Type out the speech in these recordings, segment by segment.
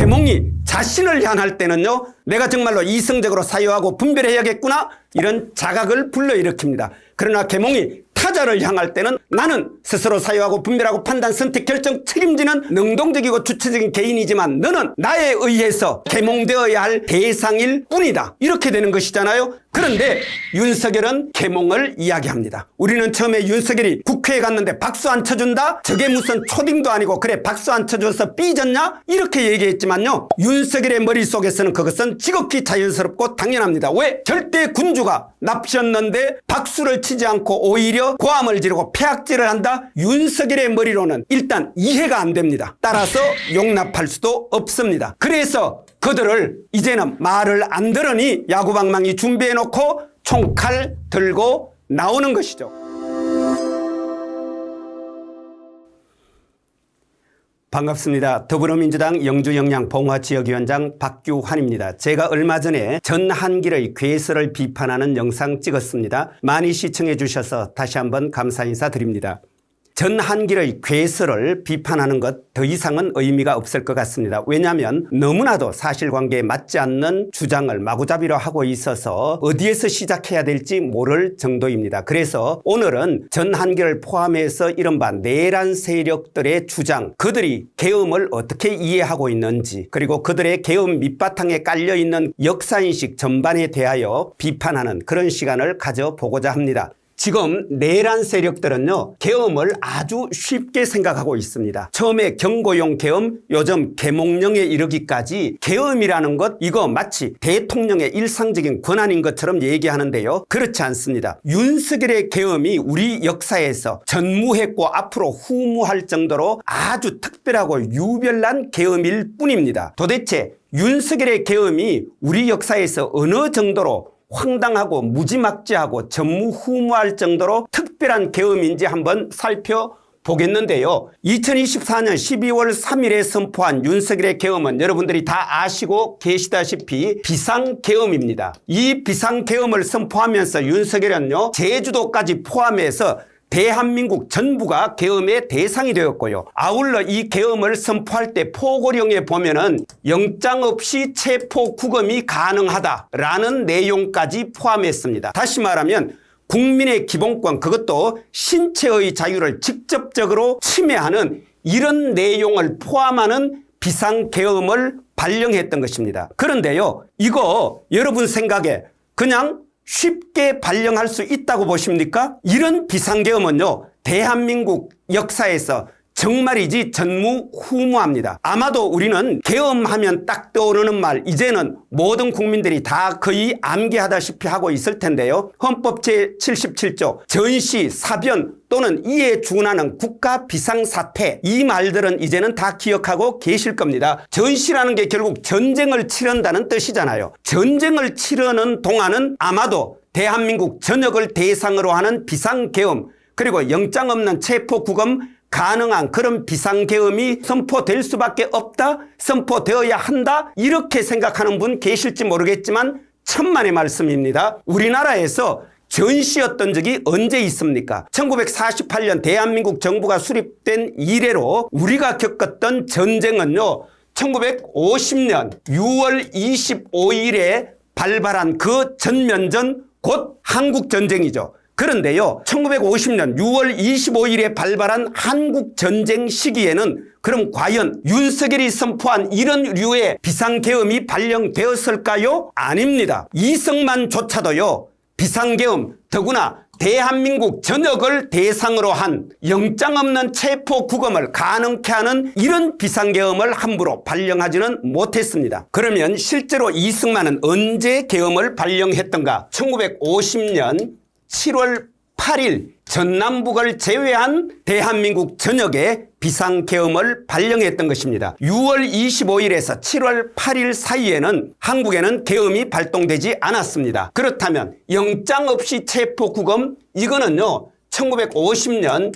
계몽이 자신을 향할 때는요, 내가 정말로 이성적으로 사유하고 분별해야겠구나, 이런 자각을 불러일으킵니다. 그러나 계몽이 타자를 향할 때는 나는 스스로 사유하고 분별하고 판단, 선택, 결정, 책임지는 능동적이고 주체적인 개인이지만 너는 나에 의해서 계몽되어야 할 대상일 뿐이다, 이렇게 되는 것이잖아요. 그런데 윤석열은 계몽을 이야기합니다. 우리는 처음에 윤석열이 국회에 갔는데 박수 안 쳐준다? 저게 무슨 초딩도 아니고 그래 박수 안 쳐줘서 삐졌냐? 이렇게 얘기했지만요, 윤석열의 머릿속에서는 그것은 지극히 자연스럽고 당연합니다. 왜? 절대 군주가 납셨는데 박수를 치지 않고 오히려 고함을 지르고 폐악질을 한다? 윤석열의 머리로는 일단 이해가 안 됩니다. 따라서 용납할 수도 없습니다. 그래서 그들을 이제는 말을 안 들으니 야구방망이 준비해놓고 총칼 들고 나오는 것이죠. 반갑습니다. 더불어민주당 영주영양봉화지역위원장 박규환입니다. 제가 얼마 전에 전한길의 괴설을 비판하는 영상 찍었습니다. 많이 시청해 주셔서 다시 한번 감사 인사드립니다. 전한길의 괴설을 비판하는 것 더 이상은 의미가 없을 것 같습니다. 왜냐하면 너무나도 사실관계에 맞지 않는 주장을 마구잡이로 하고 있어서 어디에서 시작해야 될지 모를 정도입니다. 그래서 오늘은 전한길을 포함해서 이른바 내란 세력들의 주장, 그들이 계엄을 어떻게 이해하고 있는지, 그리고 그들의 계엄 밑바탕에 깔려있는 역사인식 전반에 대하여 비판하는 그런 시간을 가져보고자 합니다. 지금 내란 세력들은요, 계엄을 아주 쉽게 생각하고 있습니다. 처음에 경고용 계엄, 요즘 계몽령에 이르기까지 계엄이라는 것, 이거 마치 대통령의 일상적인 권한인 것처럼 얘기하는데요, 그렇지 않습니다. 윤석열의 계엄이 우리 역사에서 전무했고 앞으로 후무할 정도로 아주 특별하고 유별난 계엄일 뿐입니다. 도대체 윤석열의 계엄이 우리 역사에서 어느 정도로 황당하고 무지막지하고 전무후무할 정도로 특별한 계엄인지 한번 살펴보겠는데요. 2024년 12월 3일에 선포한 윤석열의 계엄은 여러분들이 다 아시고 계시다시피 비상계엄입니다. 이 비상계엄을 선포하면서 윤석열은요, 제주도까지 포함해서 대한민국 전부가 계엄의 대상이 되었고요. 아울러 이 계엄을 선포할 때 포고령에 보면은 영장 없이 체포 구금이 가능하다라는 내용까지 포함했습니다. 다시 말하면 국민의 기본권, 그것도 신체의 자유를 직접적으로 침해하는 이런 내용을 포함하는 비상계엄을 발령했던 것입니다. 그런데요, 이거 여러분 생각에 그냥 쉽게 발령할 수 있다고 보십니까? 이런 비상계엄은요, 대한민국 역사에서 정말이지 전무후무합니다. 아마도 우리는 계엄하면 딱 떠오르는 말, 이제는 모든 국민들이 다 거의 암기하다시피 하고 있을 텐데요. 헌법 제77조 전시, 사변 또는 이에 준하는 국가 비상사태, 이 말들은 이제는 다 기억하고 계실 겁니다. 전시라는 게 결국 전쟁을 치른다는 뜻이잖아요. 전쟁을 치르는 동안은 아마도 대한민국 전역을 대상으로 하는 비상계엄, 그리고 영장 없는 체포구금 가능한 그런 비상계엄이 선포될 수밖에 없다, 선포되어야 한다, 이렇게 생각하는 분 계실지 모르겠지만 천만의 말씀입니다. 우리나라에서 전시였던 적이 언제 있습니까? 1948년 대한민국 정부가 수립된 이래로 우리가 겪었던 전쟁은요, 1950년 6월 25일에 발발한 그 전면전, 곧 한국전쟁이죠. 그런데요, 1950년 6월 25일에 발발한 한국전쟁 시기에는 그럼 과연 윤석열이 선포한 이런 류의 비상계엄이 발령되었을까요? 아닙니다. 이승만조차도요, 비상계엄, 더구나 대한민국 전역을 대상으로 한 영장 없는 체포구금을 가능케 하는 이런 비상계엄을 함부로 발령하지는 못했습니다. 그러면 실제로 이승만은 언제 계엄을 발령했던가? 1950년 7월 8일 전남북을 제외한 대한민국 전역에 비상계엄을 발령했던 것입니다. 6월 25일에서 7월 8일 사이에는 한국에는 계엄이 발동되지 않았습니다. 그렇다면 영장 없이 체포구금, 이거는요, 1950년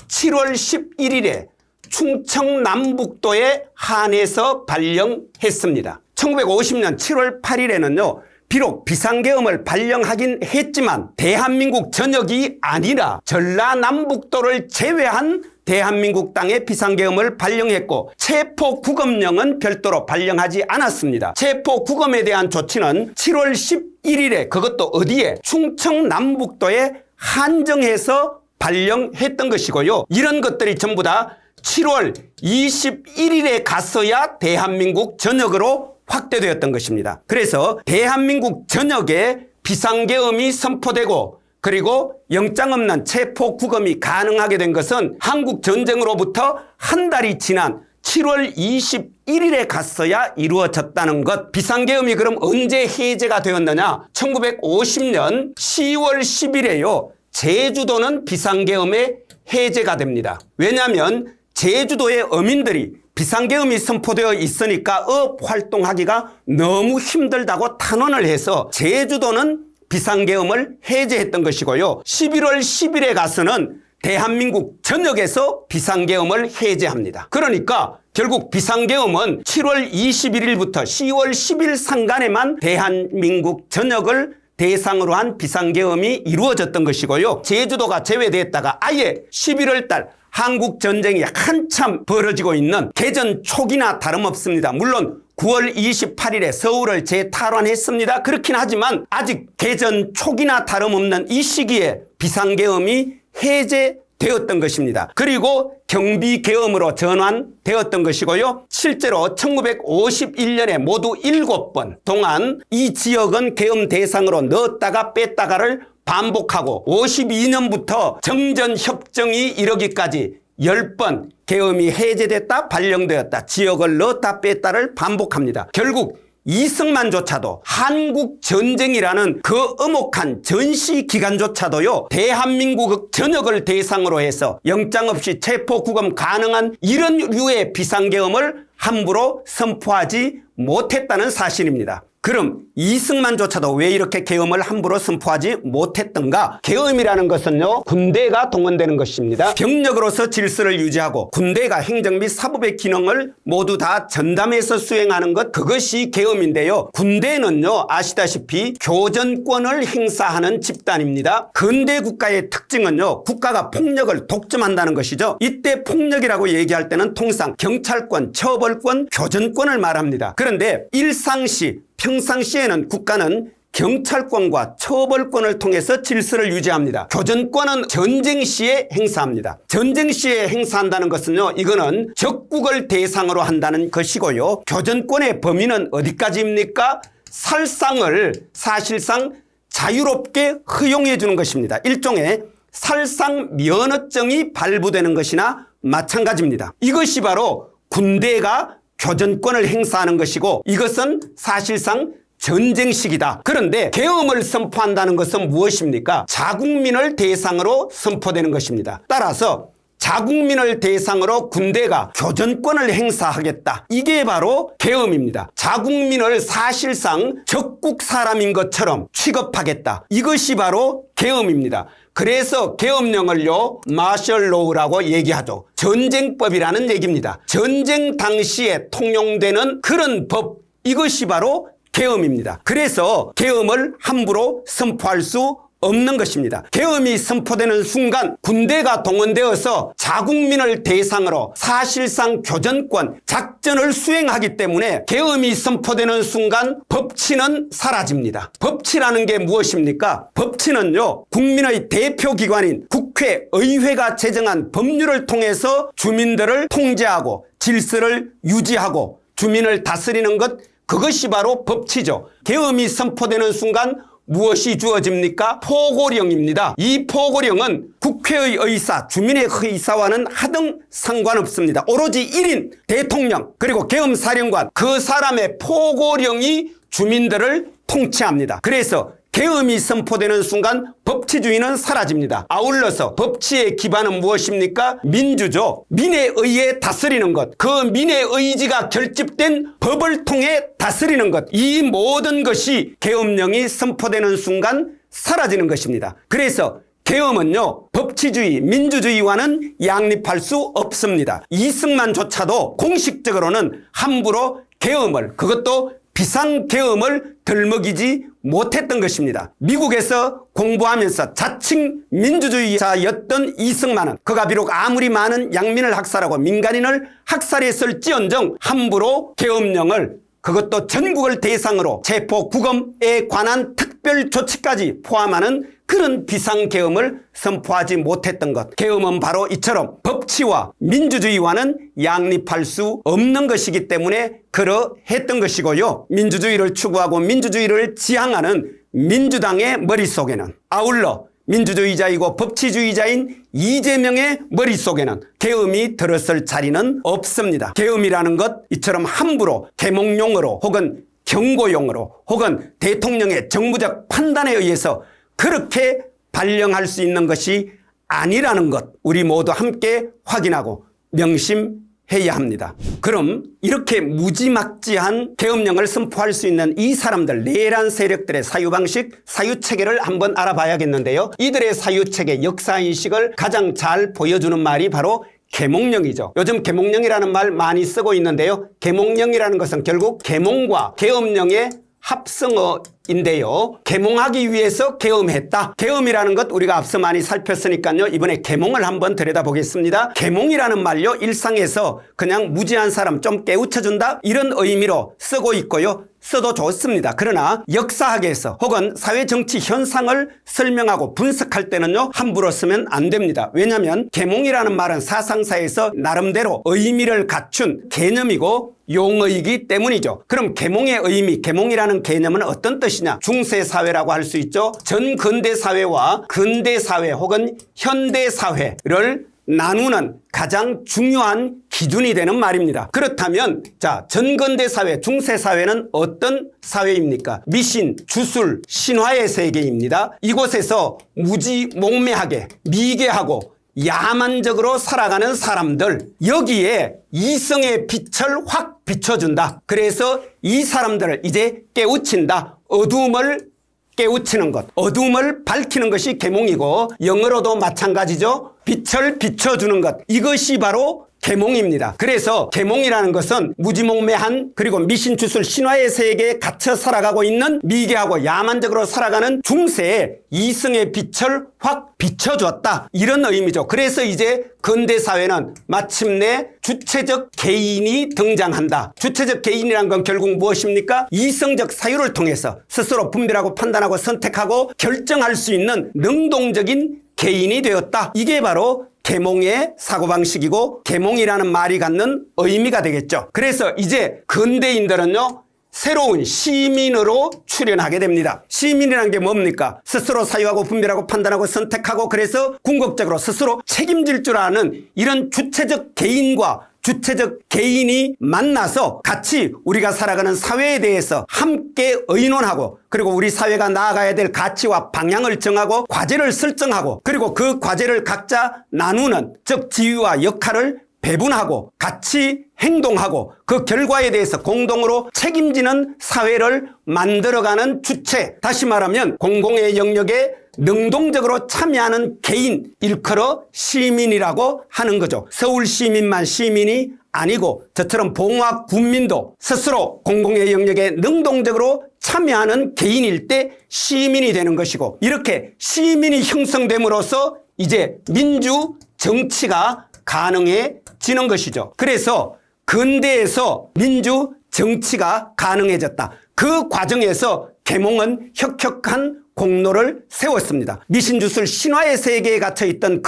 7월 11일에 충청 남북도에 한해서 발령했습니다. 1950년 7월 8일에는요, 비록 비상계엄을 발령하긴 했지만 대한민국 전역이 아니라 전라남북도를 제외한 대한민국 땅에 비상계엄을 발령했고 체포구금령은 별도로 발령하지 않았습니다. 체포구금에 대한 조치는 7월 11일에 그것도 어디에 충청남북도에 한정해서 발령했던 것이고요. 이런 것들이 전부 다 7월 21일에 갔어야 대한민국 전역으로 확대되었던 것입니다. 그래서 대한민국 전역에 비상계엄이 선포되고 그리고 영장 없는 체포구금이 가능하게 된 것은 한국전쟁으로부터 한 달이 지난 7월 21일에 갔어야 이루어졌다는 것. 비상계엄이 그럼 언제 해제가 되었느냐? 1950년 10월 10일에요. 제주도는 비상계엄에 해제가 됩니다. 왜냐하면 제주도의 어민들이 비상계엄이 선포되어 있으니까 업 활동하기가 너무 힘들다고 탄원을 해서 제주도는 비상계엄을 해제했던 것이고요. 11월 10일에 가서는 대한민국 전역에서 비상계엄을 해제합니다. 그러니까 결국 비상계엄은 7월 21일부터 10월 10일 상간에만 대한민국 전역을 대상으로 한 비상계엄이 이루어졌던 것이고요. 제주도가 제외됐다가 아예 11월 달 한국 전쟁이 한참 벌어지고 있는 개전 초기나 다름없습니다. 물론 9월 28일에 서울을 재탈환했습니다. 그렇긴 하지만 아직 개전 초기나 다름없는 이 시기에 비상계엄이 해제되었던 것입니다. 그리고 경비계엄으로 전환되었던 것이고요. 실제로 1951년에 모두 7번 동안 이 지역은 계엄 대상으로 넣었다가 뺐다가를 반복하고 52년부터 정전협정이 이르기까지 10번 계엄이 해제됐다 발령되었다 지역을 넣었다 뺐다를 반복합니다. 결국 이승만조차도 한국전쟁이라는 그 엄혹한 전시기간조차도요 대한민국 전역을 대상으로 해서 영장 없이 체포구금 가능한 이런 류의 비상계엄을 함부로 선포하지 못했다는 사실입니다. 그럼 이승만조차도 왜 이렇게 계엄을 함부로 선포하지 못했던가? 계엄이라는 것은요 군대가 동원되는 것입니다. 병력으로서 질서를 유지하고 군대가 행정 및 사법의 기능을 모두 다 전담해서 수행하는 것, 그것이 계엄인데요. 군대는요 아시다시피 교전권을 행사하는 집단입니다. 근대 국가의 특징은요 국가가 폭력을 독점한다는 것이죠. 이때 폭력이라고 얘기할 때는 통상 경찰권, 처벌권, 교전권을 말합니다. 그런데 일상시 평상시에는 국가는 경찰권과 처벌권을 통해서 질서를 유지합니다. 교전권은 전쟁 시에 행사합니다. 전쟁 시에 행사한다는 것은요 이거는 적국을 대상으로 한다는 것이고요. 교전권의 범위는 어디까지입니까? 살상을 사실상 자유롭게 허용해 주는 것입니다. 일종의 살상 면허증이 발부되는 것이나 마찬가지입니다. 이것이 바로 군대가 교전권을 행사하는 것이고 이것은 사실상 전쟁식이다. 그런데 계엄을 선포한다는 것은 무엇입니까? 자국민을 대상으로 선포되는 것입니다. 따라서 자국민을 대상으로 군대가 교전권을 행사하겠다. 이게 바로 계엄입니다. 자국민을 사실상 적국 사람인 것처럼 취급하겠다. 이것이 바로 계엄입니다. 그래서 계엄령을요 마셜로우라고 얘기하죠. 전쟁법이라는 얘기입니다. 전쟁 당시에 통용되는 그런 법, 이것이 바로 계엄입니다. 그래서 계엄을 함부로 선포할 수 없는 것입니다. 계엄이 선포되는 순간 군대가 동원되어서 자국민을 대상으로 사실상 교전권, 작전을 수행하기 때문에 계엄이 선포되는 순간 법치는 사라집니다. 법치라는 게 무엇입니까? 법치는요 국민의 대표기관인 국회의회가 제정한 법률을 통해서 주민들을 통제하고 질서를 유지하고 주민을 다스리는 것, 그것이 바로 법치죠. 계엄이 선포되는 순간 무엇이 주어집니까? 포고령입니다. 이 포고령은 국회의 의사, 주민의 의사와는 하등 상관없습니다. 오로지 1인 대통령 그리고 계엄사령관, 그 사람의 포고령이 주민들을 통치합니다. 그래서 계엄이 선포되는 순간 법치주의는 사라집니다. 아울러서 법치의 기반은 무엇입니까? 민주죠. 민에 의해 다스리는 것, 그 민의 의지가 결집된 법을 통해 다스리는 것, 이 모든 것이 계엄령이 선포되는 순간 사라지는 것입니다. 그래서 계엄은요 법치주의, 민주주의와는 양립할 수 없습니다. 이승만조차도 공식적으로는 함부로 계엄을, 그것도 비상계엄을 덜먹이지 못했던 것입니다. 미국에서 공부하면서 자칭 민주주의자였던 이승만은 그가 비록 아무리 많은 양민을 학살하고 민간인을 학살했을지언정 함부로 계엄령을, 그것도 전국을 대상으로 체포 구금에 관한 특별 조치까지 포함하는 그런 비상계엄을 선포하지 못했던 것. 계엄은 바로 이처럼 법치와 민주주의와는 양립할 수 없는 것이기 때문에 그러했던 것이고요. 민주주의를 추구하고 민주주의를 지향하는 민주당의 머릿속에는, 아울러 민주주의자이고 법치주의자인 이재명의 머릿속에는 계엄이 들었을 자리는 없습니다. 계엄이라는 것, 이처럼 함부로 계몽용으로 혹은 경고용으로 혹은 대통령의 정부적 판단에 의해서 그렇게 발령할 수 있는 것이 아니라는 것, 우리 모두 함께 확인하고 명심해야 합니다. 그럼 이렇게 무지막지한 계엄령을 선포할 수 있는 이 사람들, 내란 세력들의 사유방식, 사유체계를 한번 알아봐야겠는데요. 이들의 사유체계, 역사인식을 가장 잘 보여주는 말이 바로 계몽령이죠. 요즘 계몽령이라는 말 많이 쓰고 있는데요. 계몽령이라는 것은 결국 계몽과 계엄령의 합성어인데요. 계몽하기 위해서 계엄했다. 계엄이라는 것 우리가 앞서 많이 살폈으니까요. 이번에 계몽을 한번 들여다보겠습니다. 계몽이라는 말요, 일상에서 그냥 무지한 사람 좀 깨우쳐준다, 이런 의미로 쓰고 있고요. 써도 좋습니다. 그러나 역사학에서 혹은 사회정치 현상을 설명하고 분석할 때는요, 함부로 쓰면 안 됩니다. 왜냐하면 계몽이라는 말은 사상사에서 나름대로 의미를 갖춘 개념이고 용어이기 때문이죠. 그럼 계몽의 의미, 계몽이라는 개념은 어떤 뜻이냐? 중세사회라고 할 수 있죠. 전근대사회와 근대사회 혹은 현대사회를 나누는 가장 중요한 기준이 되는 말입니다. 그렇다면 자, 전근대사회, 중세사회는 어떤 사회입니까? 미신, 주술, 신화의 세계입니다. 이곳에서 무지몽매하게 미개하고 야만적으로 살아가는 사람들, 여기에 이성의 빛을 확 비춰준다. 그래서 이 사람들을 이제 깨우친다. 어두움을 깨우치는 것, 어두움을 밝히는 것이 계몽이고, 영어로도 마찬가지죠. 빛을 비춰주는 것, 이것이 바로 계몽입니다. 그래서 계몽이라는 것은 무지몽매한, 그리고 미신주술 신화의 세계에 갇혀 살아가고 있는 미개하고 야만적으로 살아가는 중세에 이성의 빛을 확 비춰줬다, 이런 의미죠. 그래서 이제 근대사회는 마침내 주체적 개인이 등장한다. 주체적 개인이란 건 결국 무엇입니까? 이성적 사유를 통해서 스스로 분별하고 판단하고 선택하고 결정할 수 있는 능동적인 개인이 되었다. 이게 바로 계몽의 사고방식이고 계몽이라는 말이 갖는 의미가 되겠죠. 그래서 이제 근대인들은요, 새로운 시민으로 출현하게 됩니다. 시민이라는 게 뭡니까? 스스로 사유하고 분별하고 판단하고 선택하고, 그래서 궁극적으로 스스로 책임질 줄 아는 이런 주체적 개인과 주체적 개인이 만나서 같이 우리가 살아가는 사회에 대해서 함께 의논하고, 그리고 우리 사회가 나아가야 될 가치와 방향을 정하고 과제를 설정하고, 그리고 그 과제를 각자 나누는, 즉 지위와 역할을 배분하고 같이 행동하고 그 결과에 대해서 공동으로 책임지는 사회를 만들어가는 주체, 다시 말하면 공공의 영역에 능동적으로 참여하는 개인, 일컬어 시민이라고 하는 거죠. 서울 시민만 시민이 아니고 저처럼 봉화 군민도 스스로 공공의 영역에 능동적으로 참여하는 개인일 때 시민이 되는 것이고, 이렇게 시민이 형성됨으로써 이제 민주 정치가 가능해지는 것이죠. 그래서 근대에서 민주 정치가 가능해졌다. 그 과정에서 계몽은 혁혁한 공로를 세웠습니다. 미신주술 신화의 세계에 갇혀있던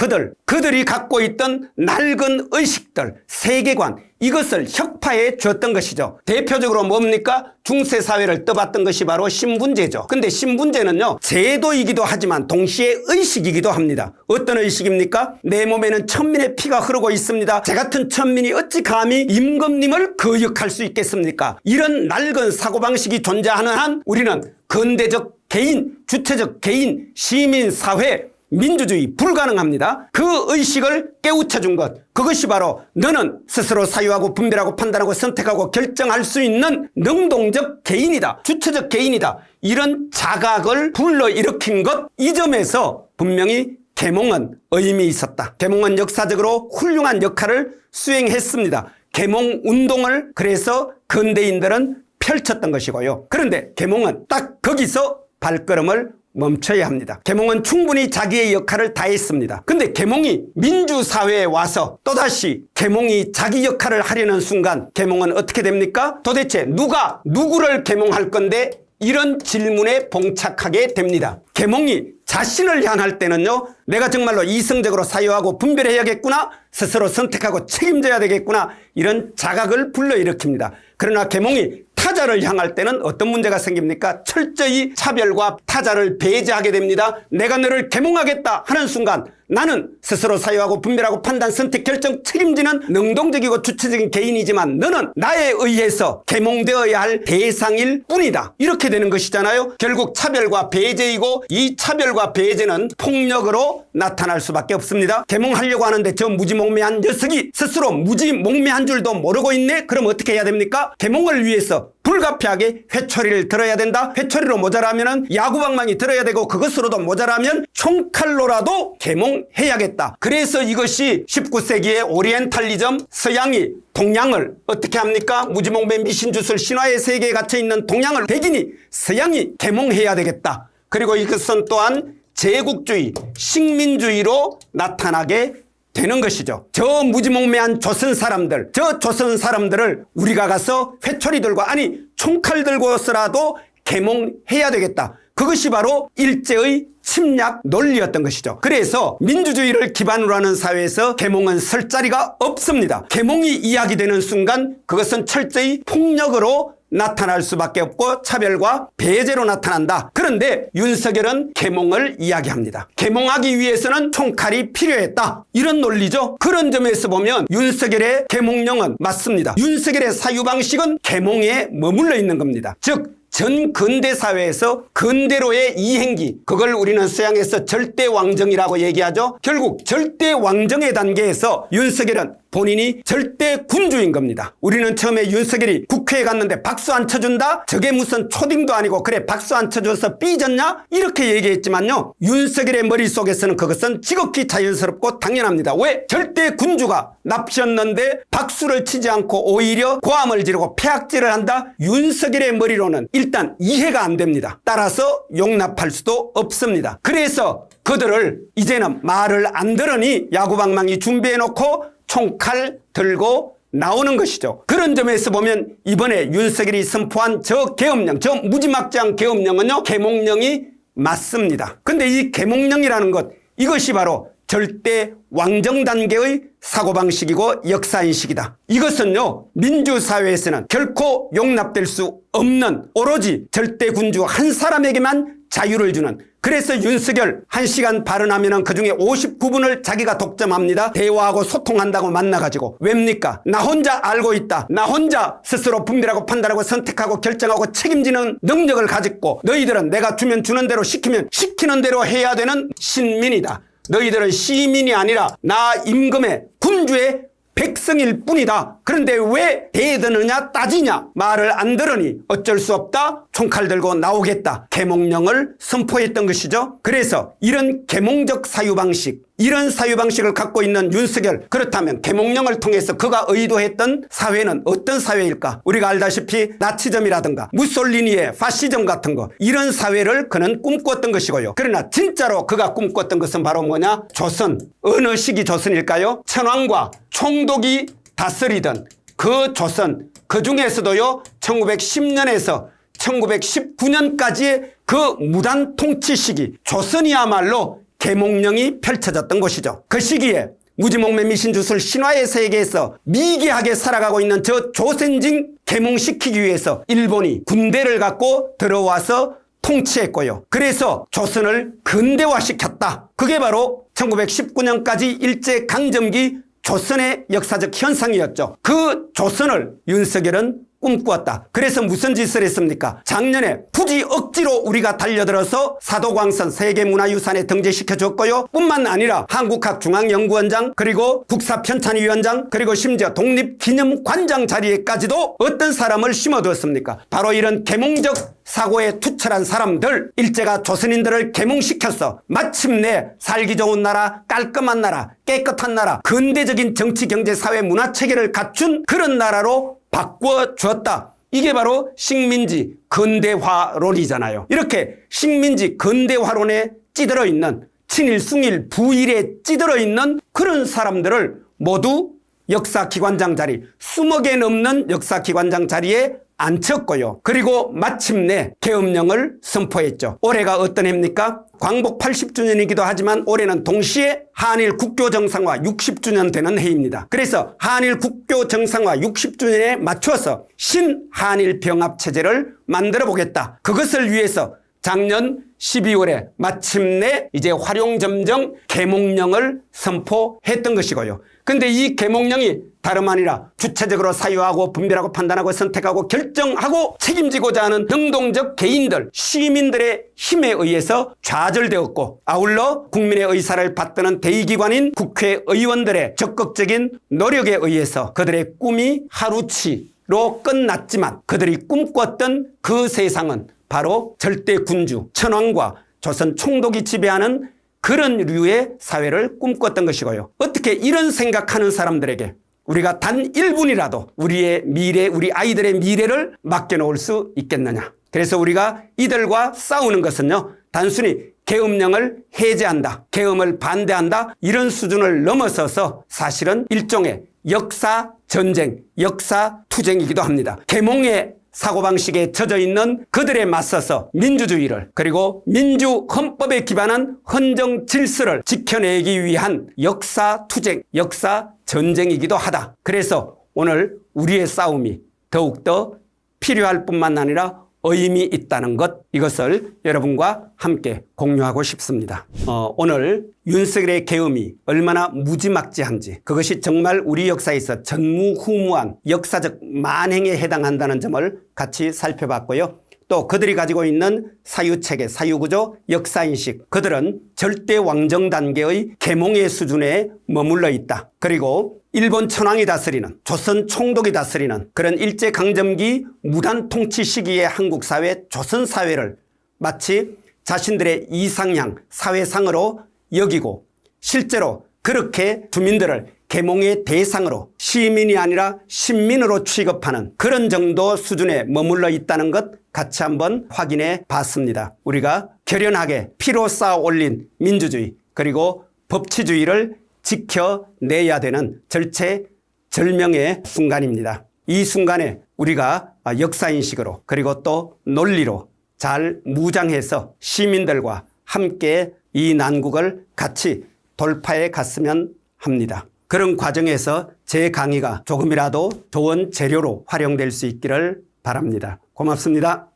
그들이 갖고 있던 낡은 의식들, 세계관, 이것을 혁파해 줬던 것이죠. 대표적으로 뭡니까? 중세사회를 떠봤던 것이 바로 신분제죠. 근데 신분제는요, 제도이기도 하지만 동시에 의식이기도 합니다. 어떤 의식입니까? 내 몸에는 천민의 피가 흐르고 있습니다. 제 같은 천민이 어찌 감히 임금님을 거역할 수 있겠습니까? 이런 낡은 사고방식이 존재하는 한 우리는 근대적 개인, 주체적 개인, 시민사회, 민주주의 불가능합니다. 그 의식을 깨우쳐준 것, 그것이 바로 너는 스스로 사유하고 분별하고 판단하고 선택하고 결정할 수 있는 능동적 개인이다, 주체적 개인이다, 이런 자각을 불러일으킨 것, 이 점에서 분명히 계몽은 의미 있었다. 계몽은 역사적으로 훌륭한 역할을 수행했습니다. 계몽 운동을 그래서 근대인들은 펼쳤던 것이고요. 그런데 계몽은 딱 거기서 발걸음을 멈춰야 합니다. 계몽은 충분히 자기의 역할을 다했습니다. 근데 계몽이 민주사회에 와서 또다시 계몽이 자기 역할을 하려는 순간 계몽은 어떻게 됩니까? 도대체 누가 누구를 계몽할 건데 이런 질문에 봉착하게 됩니다. 계몽이 자신을 향할 때는요, 내가 정말로 이성적으로 사유하고 분별해야겠구나, 스스로 선택하고 책임져야 되겠구나, 이런 자각을 불러일으킵니다. 그러나 계몽이 타자를 향할 때는 어떤 문제가 생깁니까? 철저히 차별과 타자를 배제하게 됩니다. 내가 너를 계몽하겠다 하는 순간 나는 스스로 사유하고 분별하고 판단, 선택, 결정, 책임지는 능동적이고 주체적인 개인이지만 너는 나에 의해서 계몽되어야 할 대상일 뿐이다. 이렇게 되는 것이잖아요. 결국 차별과 배제이고 이 차별과 배제는 폭력으로 나타날 수밖에 없습니다. 계몽하려고 하는데 저 무지몽매한 녀석이 스스로 무지몽매한 줄도 모르고 있네? 그럼 어떻게 해야 됩니까? 계몽을 위해서 불가피하게 회초리를 들어야 된다. 회초리로 모자라면 야구방망이 들어야 되고 그것으로도 모자라면 총칼로라도 계몽해야겠다. 그래서 이것이 19세기의 오리엔탈리즘, 서양이 동양을 어떻게 합니까? 무지몽매 미신주술 신화의 세계에 갇혀있는 동양을 백인이 서양이 계몽해야 되겠다. 그리고 이것은 또한 제국주의, 식민주의로 나타나게 되는 것이죠. 저 무지몽매한 조선 사람들, 저 조선 사람들을 우리가 가서 회초리 들고, 아니 총칼 들고서라도 계몽해야 되겠다. 그것이 바로 일제의 침략 논리였던 것이죠. 그래서 민주주의를 기반으로 하는 사회에서 계몽은 설 자리가 없습니다. 계몽이 이야기되는 순간 그것은 철저히 폭력으로 나타날 수밖에 없고 차별과 배제로 나타난다. 그런데 윤석열은 계몽을 이야기합니다. 계몽하기 위해서는 총칼이 필요했다. 이런 논리죠. 그런 점에서 보면 윤석열의 계몽령은 맞습니다. 윤석열의 사유방식은 계몽에 머물러 있는 겁니다. 즉 전 근대 사회에서 근대로의 이행기, 그걸 우리는 서양에서 절대왕정이라고 얘기하죠. 결국 절대왕정의 단계에서 윤석열은 본인이 절대 군주인 겁니다. 우리는 처음에 윤석열이 국회에 갔는데 박수 안 쳐준다? 저게 무슨 초딩도 아니고 그래 박수 안 쳐줘서 삐졌냐? 이렇게 얘기했지만요, 윤석열의 머릿속에서는 그것은 지극히 자연스럽고 당연합니다. 왜? 절대 군주가 납셨는데 박수를 치지 않고 오히려 고함을 지르고 폐악질을 한다? 윤석열의 머리로는 일단 이해가 안 됩니다. 따라서 용납할 수도 없습니다. 그래서 그들을 이제는 말을 안 들으니 야구방망이 준비해놓고 총칼 들고 나오는 것이죠. 그런 점에서 보면 이번에 윤석열이 선포한 저 계엄령, 저 무지막지한 계엄령은요, 계몽령이 맞습니다. 근데 이 계몽령이라는 것, 이것이 바로 절대 왕정 단계의 사고방식이고 역사인식이다. 이것은요, 민주사회에서는 결코 용납될 수 없는 오로지 절대 군주 한 사람에게만 자유를 주는, 그래서 윤석열 1시간 발언하면 그중에 59분을 자기가 독점합니다. 대화하고 소통한다고 만나가지고. 왜입니까? 나 혼자 알고 있다. 나 혼자 스스로 분별하고 판단하고 선택하고 결정하고 책임지는 능력을 가졌고, 너희들은 내가 주면 주는 대로 시키면 시키는 대로 해야 되는 신민이다. 너희들은 시민이 아니라 나 임금의 군주의 백성일 뿐이다. 그런데 왜 대드느냐 따지냐? 말을 안 들으니 어쩔 수 없다. 총칼 들고 나오겠다. 계몽령을 선포했던 것이죠. 그래서 이런 계몽적 사유방식, 이런 사유방식을 갖고 있는 윤석열, 그렇다면 계몽령을 통해서 그가 의도했던 사회는 어떤 사회일까? 우리가 알다시피 나치즘이라든가 무솔리니의 파시즘 같은 거, 이런 사회를 그는 꿈꿨던 것이고요. 그러나 진짜로 그가 꿈꿨던 것은 바로 뭐냐? 조선. 어느 시기 조선일까요? 천황과 총독이 다스리던 그 조선, 그 중에서도요 1910년에서 1919년까지의 그 무단 통치 시기, 조선이야말로 계몽령이 펼쳐졌던 것이죠. 그 시기에 무지몽매 미신주술 신화의 세계에서 미개하게 살아가고 있는 저 조선진 계몽시키기 위해서 일본이 군대를 갖고 들어와서 통치했고요. 그래서 조선을 근대화시켰다. 그게 바로 1919년까지 일제강점기 조선의 역사적 현상이었죠. 그 조선을 윤석열은 꿈꾸었다. 그래서 무슨 짓을 했습니까? 작년에 굳이 억지로 우리가 달려들어서 사도광선 세계문화유산에 등재시켜줬고요. 뿐만 아니라 한국학중앙연구원장, 그리고 국사편찬위원장, 그리고 심지어 독립기념관장 자리에까지도 어떤 사람을 심어두었습니까? 바로 이런 계몽적 사고에 투철한 사람들, 일제가 조선인들을 계몽시켜서 마침내 살기 좋은 나라, 깔끔한 나라, 깨끗한 나라, 근대적인 정치, 경제, 사회, 문화 체계를 갖춘 그런 나라로 바꿔주었다. 이게 바로 식민지 근대화론이잖아요. 이렇게 식민지 근대화론에 찌들어 있는 친일, 숭일, 부일에 찌들어 있는 그런 사람들을 모두 역사기관장 자리, 20개 넘는 역사기관장 자리에 앉혔고요. 그리고 마침내 계엄령을 선포했죠. 올해가 어떤 해입니까? 광복 80주년이기도 하지만 올해는 동시에 한일 국교 정상화 60주년 되는 해입니다. 그래서 한일 국교 정상화 60주년에 맞춰서 신한일 병합체제를 만들어 보겠다. 그것을 위해서 작년 12월에 마침내 이제 활용점정 계몽령을 선포했던 것이고요. 근데 이 계몽령이 다름 아니라 주체적으로 사유하고 분별하고 판단하고 선택하고 결정하고 책임지고자 하는 능동적 개인들, 시민들의 힘에 의해서 좌절되었고, 아울러 국민의 의사를 받드는 대의기관인 국회의원들의 적극적인 노력에 의해서 그들의 꿈이 하루치로 끝났지만 그들이 꿈꿨던 그 세상은 바로 절대 군주, 천황과 조선 총독이 지배하는 그런 류의 사회를 꿈꿨던 것이고요. 어떻게 이런 생각하는 사람들에게 우리가 단 1분이라도 우리의 미래, 우리 아이들의 미래를 맡겨놓을 수 있겠느냐. 그래서 우리가 이들과 싸우는 것은요, 단순히 계엄령을 해제한다, 계엄을 반대한다, 이런 수준을 넘어서서 사실은 일종의 역사전쟁, 역사투쟁이기도 합니다. 계몽의 사고방식에 젖어 있는 그들에 맞서서 민주주의를, 그리고 민주헌법에 기반한 헌정 질서를 지켜내기 위한 역사투쟁, 역사전쟁이기도 하다. 그래서 오늘 우리의 싸움이 더욱더 필요할 뿐만 아니라 의미 있다는 것, 이것을 여러분과 함께 공유하고 싶습니다. 오늘 윤석열의 계엄이 얼마나 무지막지한지, 그것이 정말 우리 역사에서 전무후무한 역사적 만행에 해당한다는 점을 같이 살펴봤고요. 또 그들이 가지고 있는 사유체계, 사유구조, 역사인식, 그들은 절대 왕정 단계의 계몽의 수준에 머물러 있다. 그리고 일본 천황이 다스리는, 조선 총독이 다스리는 그런 일제강점기 무단 통치 시기의 한국 사회, 조선 사회를 마치 자신들의 이상향, 사회상으로 여기고, 실제로 그렇게 주민들을 계몽의 대상으로, 시민이 아니라 신민으로 취급하는 그런 정도 수준에 머물러 있다는 것 같이 한번 확인해 봤습니다. 우리가 결연하게 피로 쌓아 올린 민주주의, 그리고 법치주의를 지켜내야 되는 절체절명의 순간입니다. 이 순간에 우리가 역사인식으로, 그리고 또 논리로 잘 무장해서 시민들과 함께 이 난국을 같이 돌파해 갔으면 합니다. 그런 과정에서 제 강의가 조금이라도 좋은 재료로 활용될 수 있기를 바랍니다. 고맙습니다.